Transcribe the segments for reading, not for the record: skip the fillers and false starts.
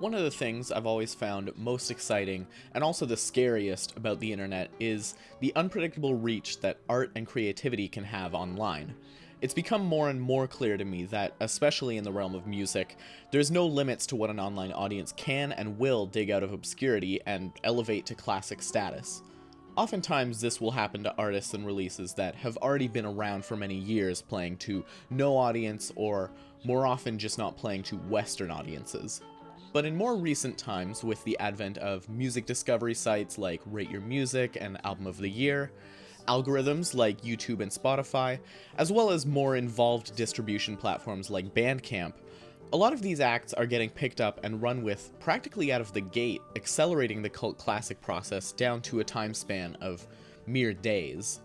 One of the things I've always found most exciting, and also the scariest about the internet, is the unpredictable reach that art and creativity can have online. It's become more and more clear to me that, especially in the realm of music, there's no limits to what an online audience can and will dig out of obscurity and elevate to classic status. Oftentimes this will happen to artists and releases that have already been around for many years, playing to no audience, or more often just not playing to Western audiences. But in more recent times, with the advent of music discovery sites like Rate Your Music and Album of the Year, algorithms like YouTube and Spotify, as well as more involved distribution platforms like Bandcamp, a lot of these acts are getting picked up and run with practically out of the gate, accelerating the cult classic process down to a time span of mere days.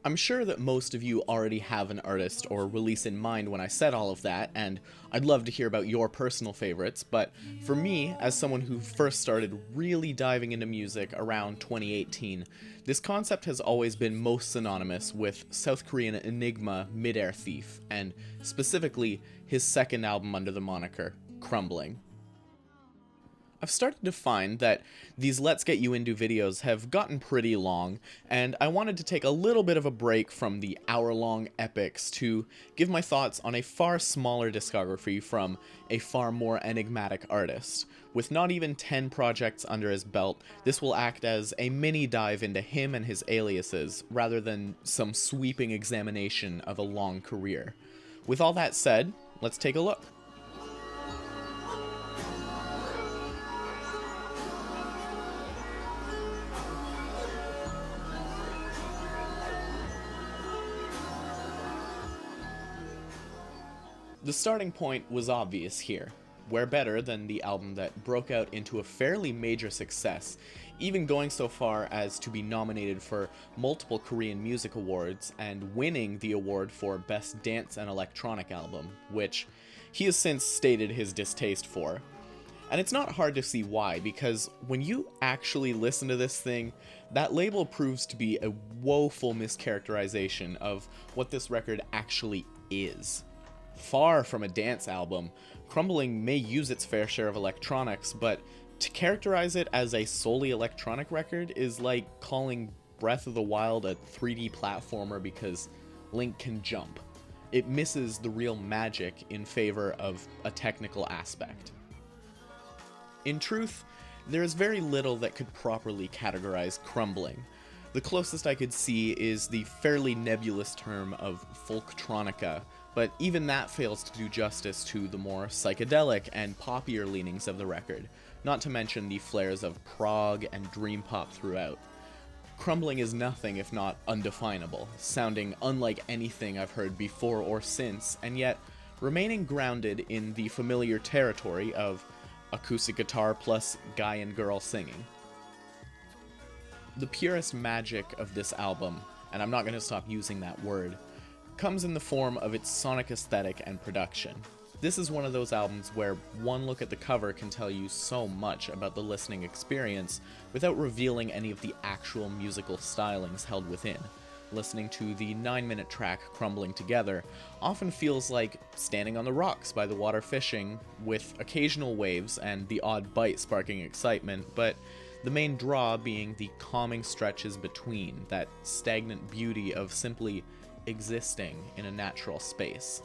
I'm sure that most of you already have an artist or release in mind when I said all of that, and I'd love to hear about your personal favorites, but for me, as someone who first started really diving into music around 2018, this concept has always been most synonymous with South Korean enigma Midair Thief, and specifically his second album under the moniker, Crumbling. I've started to find that these Let's Get You Into videos have gotten pretty long, and I wanted to take a little bit of a break from the hour-long epics to give my thoughts on a far smaller discography from a far more enigmatic artist. With not even 10 projects under his belt, this will act as a mini dive into him and his aliases, rather than some sweeping examination of a long career. With all that said, let's take a look. The starting point was obvious here. Where better than the album that broke out into a fairly major success, even going so far as to be nominated for multiple Korean Music Awards and winning the award for Best Dance and Electronic Album, which he has since stated his distaste for. And it's not hard to see why, because when you actually listen to this thing, that label proves to be a woeful mischaracterization of what this record actually is. Far from a dance album, Crumbling may use its fair share of electronics, but to characterize it as a solely electronic record is like calling Breath of the Wild a 3D platformer because Link can jump. It misses the real magic in favor of a technical aspect. In truth, there is very little that could properly categorize Crumbling. The closest I could see is the fairly nebulous term of folktronica, but even that fails to do justice to the more psychedelic and poppier leanings of the record, not to mention the flares of prog and dream pop throughout. Crumbling is nothing if not undefinable, sounding unlike anything I've heard before or since, and yet remaining grounded in the familiar territory of acoustic guitar plus guy and girl singing. The purest magic of this album, and I'm not going to stop using that word, comes in the form of its sonic aesthetic and production. This is one of those albums where one look at the cover can tell you so much about the listening experience without revealing any of the actual musical stylings held within. Listening to the 9-minute track Crumbling Together often feels like standing on the rocks by the water fishing, with occasional waves and the odd bite sparking excitement, but the main draw being the calming stretches between, that stagnant beauty of simply existing in a natural space.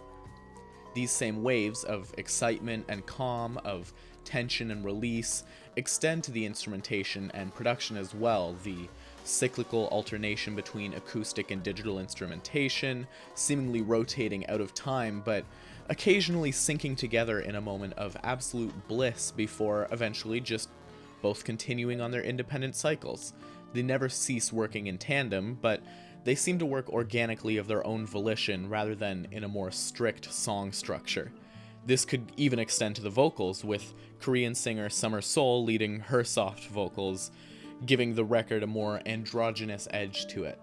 These same waves of excitement and calm, of tension and release, extend to the instrumentation and production as well, the cyclical alternation between acoustic and digital instrumentation, seemingly rotating out of time, but occasionally syncing together in a moment of absolute bliss before eventually just both continuing on their independent cycles. They never cease working in tandem, but they seem to work organically of their own volition rather than in a more strict song structure. This could even extend to the vocals, with Korean singer Summer Soul leading her soft vocals, giving the record a more androgynous edge to it.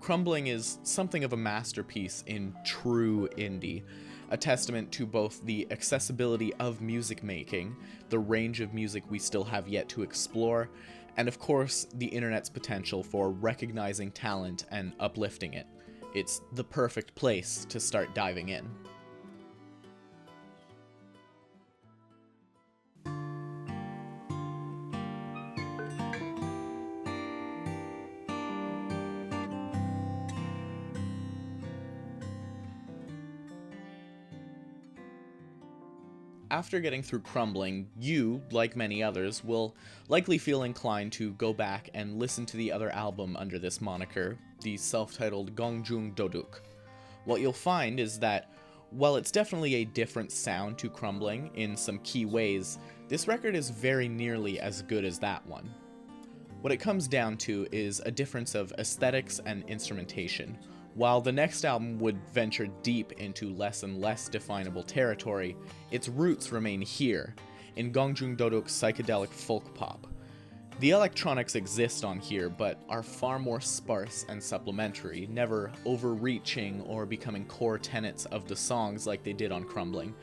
Crumbling is something of a masterpiece in true indie, a testament to both the accessibility of music making, the range of music we still have yet to explore, and of course, the internet's potential for recognizing talent and uplifting it. It's the perfect place to start diving in. after getting through Crumbling, you, like many others, will likely feel inclined to go back and listen to the other album under this moniker, the self-titled Gongjoong Doduck. What you'll find is that, while it's definitely a different sound to Crumbling in some key ways, this record is very nearly as good as that one. What it comes down to is a difference of aesthetics and instrumentation. While the next album would venture deep into less and less definable territory, its roots remain here, in Gongjoong Doduck's psychedelic folk pop. The electronics exist on here, but are far more sparse and supplementary, never overreaching or becoming core tenets of the songs like they did on Crumbling.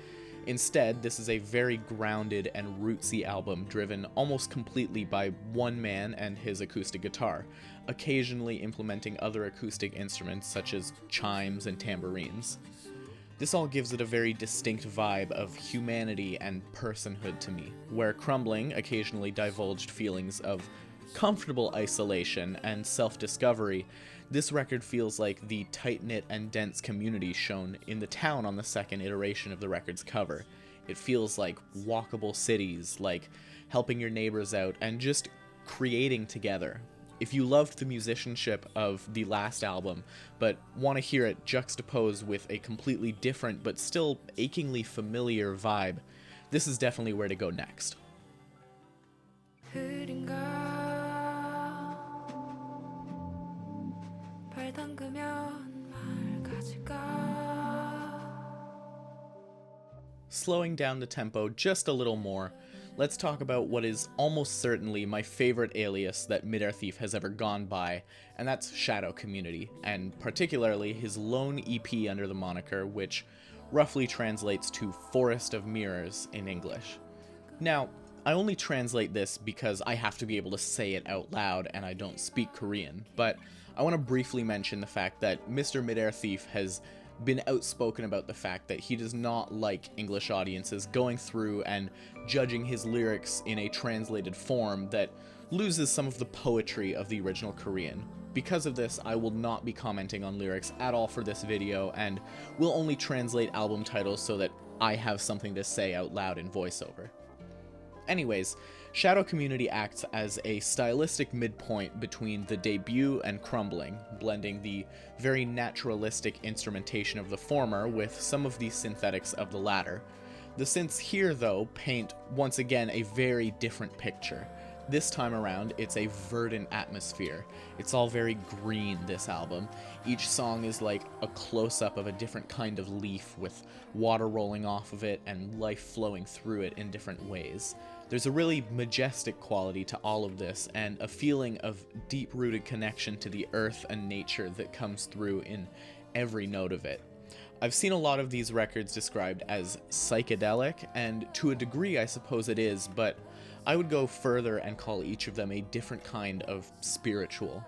Instead, this is a very grounded and rootsy album driven almost completely by one man and his acoustic guitar, occasionally implementing other acoustic instruments such as chimes and tambourines. This all gives it a very distinct vibe of humanity and personhood to me, where Crumbling occasionally divulged feelings of comfortable isolation and self-discovery. This record feels like the tight-knit and dense community shown in the town on the second iteration of the record's cover. It feels like walkable cities, like helping your neighbors out, and just creating together. If you loved the musicianship of the last album, but want to hear it juxtaposed with a completely different but still achingly familiar vibe, this is definitely where to go next. Slowing down the tempo just a little more, let's talk about what is almost certainly my favorite alias that Midair Thief has ever gone by, and that's Shadow Community, and particularly his lone EP under the moniker, which roughly translates to Forest of Mirrors in English. Now, I only translate this because I have to be able to say it out loud and I don't speak Korean, but I want to briefly mention the fact that Mr. Midair Thief has been outspoken about the fact that he does not like English audiences going through and judging his lyrics in a translated form that loses some of the poetry of the original Korean. Because of this, I will not be commenting on lyrics at all for this video, and will only translate album titles so that I have something to say out loud in voiceover. Anyways, Shadow Community acts as a stylistic midpoint between the debut and Crumbling, blending the very naturalistic instrumentation of the former with some of the synthetics of the latter. The synths here, though, paint once again a very different picture. This time around, it's a verdant atmosphere. It's all very green, this album. Each song is like a close-up of a different kind of leaf, with water rolling off of it and life flowing through it in different ways. There's a really majestic quality to all of this, and a feeling of deep-rooted connection to the earth and nature that comes through in every note of it. I've seen a lot of these records described as psychedelic, and to a degree I suppose it is, but I would go further and call each of them a different kind of spiritual.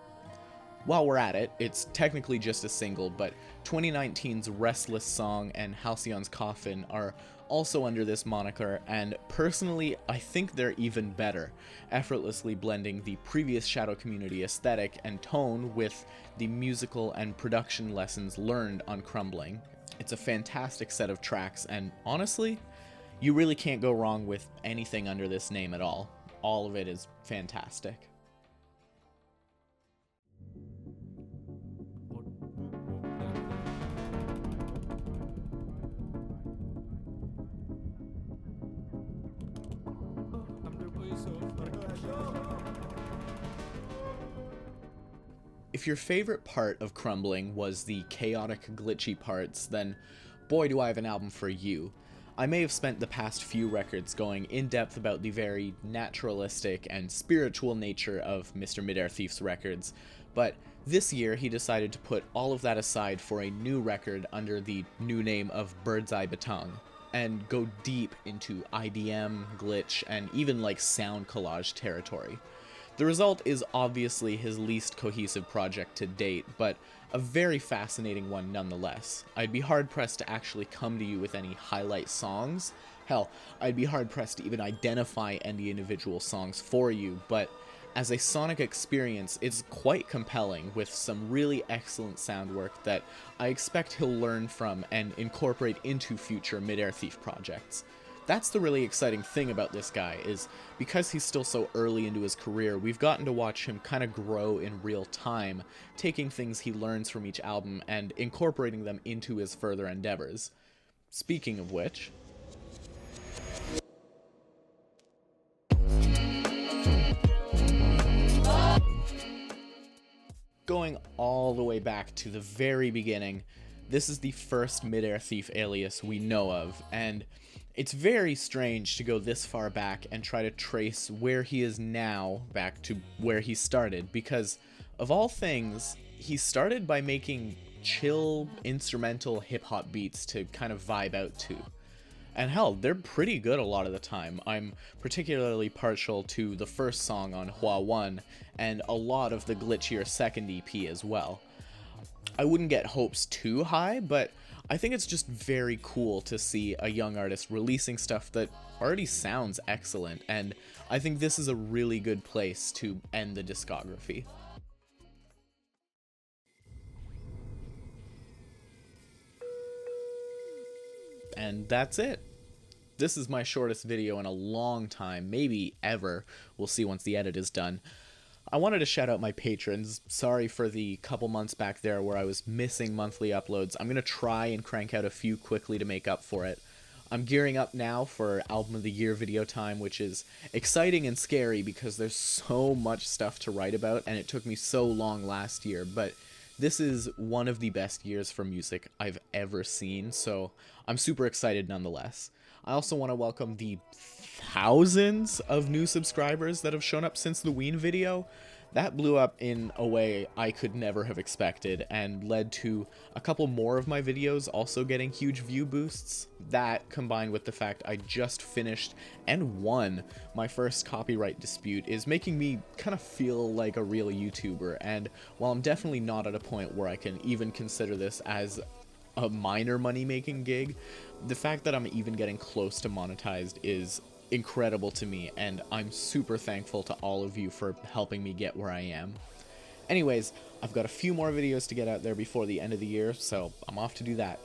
While we're at it, it's technically just a single, but 2019's Restless Song and Halcyon's Coffin are also under this moniker, and personally, I think they're even better, effortlessly blending the previous Shadow Community aesthetic and tone with the musical and production lessons learned on Crumbling. It's a fantastic set of tracks, and honestly, you really can't go wrong with anything under this name at all. All of it is fantastic. If your favorite part of Crumbling was the chaotic, glitchy parts, then boy do I have an album for you. I may have spent the past few records going in-depth about the very naturalistic and spiritual nature of Mr. Midair Thief's records, but this year he decided to put all of that aside for a new record under the new name of Eye Batung, and go deep into IDM, glitch, and even like sound collage territory. The result is obviously his least cohesive project to date, but a very fascinating one nonetheless. I'd be hard-pressed to actually come to you with any highlight songs. Hell, I'd be hard-pressed to even identify any individual songs for you, but as a sonic experience, it's quite compelling, with some really excellent sound work that I expect he'll learn from and incorporate into future Midair Thief projects. That's the really exciting thing about this guy, is because he's still so early into his career, we've gotten to watch him kind of grow in real time, taking things he learns from each album and incorporating them into his further endeavors. Speaking of which, going all the way back to the very beginning, this is the first Midair Thief alias we know of, and it's very strange to go this far back and try to trace where he is now back to where he started, because of all things, he started by making chill instrumental hip-hop beats to kind of vibe out to. And hell, they're pretty good a lot of the time. I'm particularly partial to the first song on Hua 1, and a lot of the glitchier second EP as well. I wouldn't get hopes too high, but I think it's just very cool to see a young artist releasing stuff that already sounds excellent, and I think this is a really good place to end the discography. And that's it. This is my shortest video in a long time, maybe ever. We'll see once the edit is done. I wanted to shout out my patrons. Sorry for the couple months back there where I was missing monthly uploads. I'm going to try and crank out a few quickly to make up for it. I'm gearing up now for Album of the Year video time, which is exciting and scary because there's so much stuff to write about, and it took me so long last year, but this is one of the best years for music I've ever seen, so I'm super excited nonetheless. I also want to welcome the thousands of new subscribers that have shown up since the Ween video. That blew up in a way I could never have expected and led to a couple more of my videos also getting huge view boosts. That, combined with the fact I just finished and won my first copyright dispute, is making me kind of feel like a real YouTuber. And while I'm definitely not at a point where I can even consider this as a minor money-making gig, the fact that I'm even getting close to monetized is incredible to me, and I'm super thankful to all of you for helping me get where I am. Anyways, I've got a few more videos to get out there before the end of the year, so I'm off to do that.